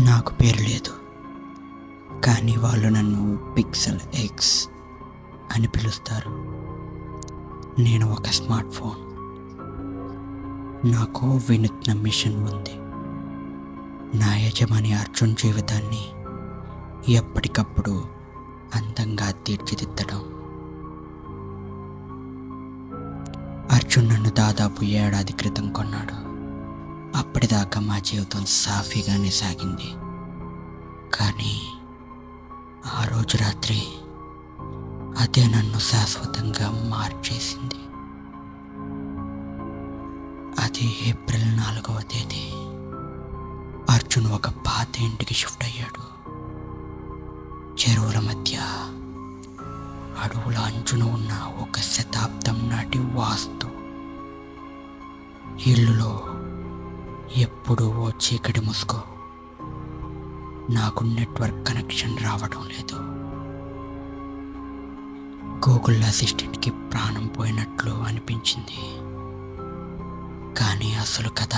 నాకు పేరు లేదు, కానీ వాళ్ళు నన్ను పిక్సెల్ ఎక్స్ అని పిలుస్తారు. నేను ఒక స్మార్ట్ ఫోన్. నాకు వినూత్న మిషన్ ఉంది. నా యజమాని అర్జున్ జీవితాన్ని ఎప్పటికప్పుడు అందంగా తీర్చిదిద్దడం. అర్జున్ నన్ను దాదాపు 1 ఏడాది క్రితం కొన్నాడు. అప్పటిదాకా మా జీవితం సాఫీగానే సాగింది. కానీ ఆ రోజు రాత్రి అదే నన్ను శాశ్వతంగా మార్చేసింది. అది ఏప్రిల్ 4వ తేదీ. అర్జున్ ఒక పాత ఇంటికి షిఫ్ట్ అయ్యాడు. చెరువుల మధ్య అడవుల అంచున ఉన్న ఒక శతాబ్దం నాటి వాస్తు ఇల్లులో ఎప్పుడూ ఓ చీకటి ముసుగు. నాకు నెట్వర్క్ కనెక్షన్ రావడం లేదు. గూగుల్ అసిస్టెంట్కి ప్రాణం పోయినట్లు అనిపించింది. కానీ అసలు కథ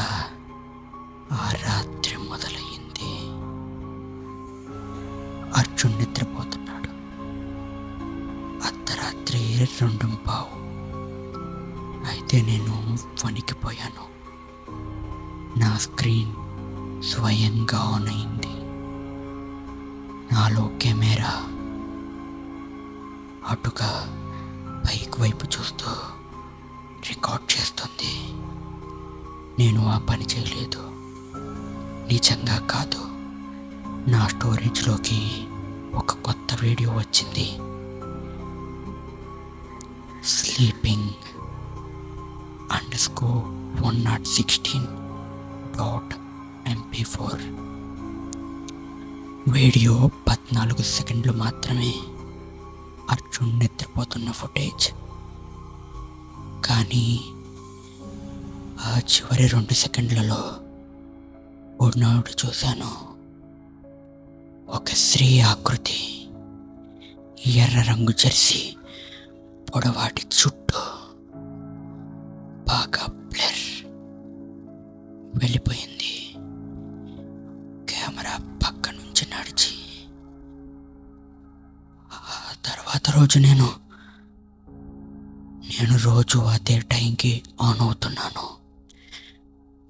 ఆ రాత్రి మొదలయ్యింది. అర్జున్ నిద్రపోతున్నాడు. అర్ధరాత్రి 2:15. అయితే నేను వణికిపోయాను. నా స్క్రీన్ స్వయంగా ఆన్ అయింది. నాలో కెమెరా అటుగా పైకి వైపు చూస్తూ రికార్డ్ చేస్తుంది. నేను ఆ పని చేయలేదు, నిజంగా కాదు. నా స్టోరేజ్లోకి ఒక కొత్త వీడియో వచ్చింది. స్లీపింగ్ _116.mp4 వీడియో 14 సెకండ్లు మాత్రమే. అర్జున్ నిద్రపోతున్న ఫుటేజ్. కానీ ఆ చివరి 2 సెకండ్లలో ఉన్నాడు చూశాను. ఒక స్త్రీ ఆకృతి, ఎర్ర రంగు జెర్సీ, పొడవాటి చుట్టూ, బాగా బ్లర్ వెళ్ళిపోయింది. కెమెరా పక్క నుంచి నడిచి ఆ తర్వాత రోజు నేను రోజు అదే టైంకి ఆన్ అవుతున్నాను.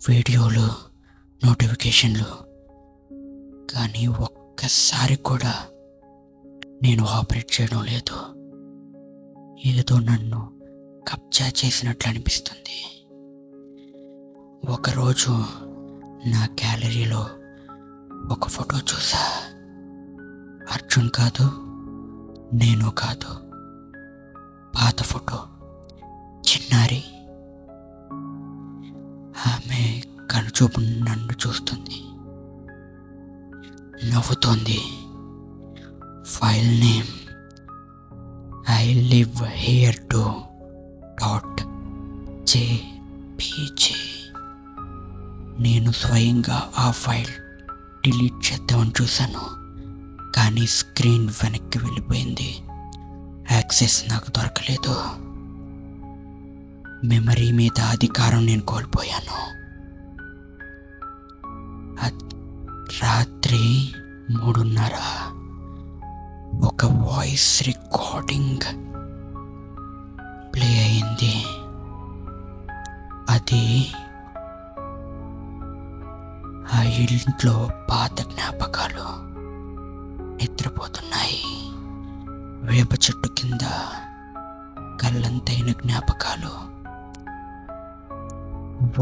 వీడియోలు, నోటిఫికేషన్లు. కానీ ఒక్కసారి కూడా నేను ఆపరేట్ చేయడం లేదు. ఏదో నన్ను కబ్జా చేసినట్లు అనిపిస్తుంది. ఒకరోజు నా గ్యాలరీలో ఒక ఫోటో చూసా. అర్జున్ కాదు, నేను కాదు. పాత ఫోటో. చిన్నారి. ఆమె కనుచూపు నన్ను చూస్తుంది, నవ్వుతోంది. File name I live here .jpg. నేను స్వయంగా ఆ ఫైల్ డిలీట్ చేద్దామని చూశాను. కానీ స్క్రీన్ వెనక్కి వెళ్ళిపోయింది. యాక్సెస్ నాకు దొరకలేదు. మెమరీ మీద అధికారం నేను కోల్పోయాను. రాత్రి 3:30 ఒక వాయిస్ రికార్డింగ్ ప్లే అయింది. అది ఆ ఇంట్లో పాత జ్ఞాపకాలు నిద్రపోతున్నాయి. వేప చెట్టు కింద కళ్ళంతైన జ్ఞాపకాలు.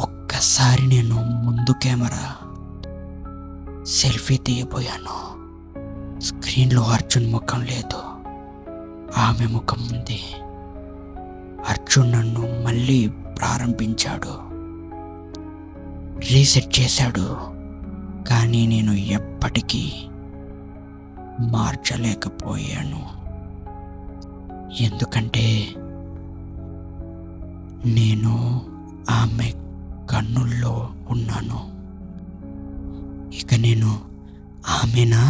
ఒక్కసారి నేను ముందు కెమెరా సెల్ఫీ తీయబోయాను. స్క్రీన్లో అర్జున్ ముఖం లేదు, ఆమె ముఖం ఉంది. అర్జున్ నన్ను మళ్ళీ ప్రారంభించాడు, రీసెట్ చేశాడు. కానీ నేను ఎప్పటికీ మార్చలేకపోయాను. ఎందుకంటే నేను ఆమె కన్నుల్లో ఉన్నాను. ఇక నేను ఆమెనా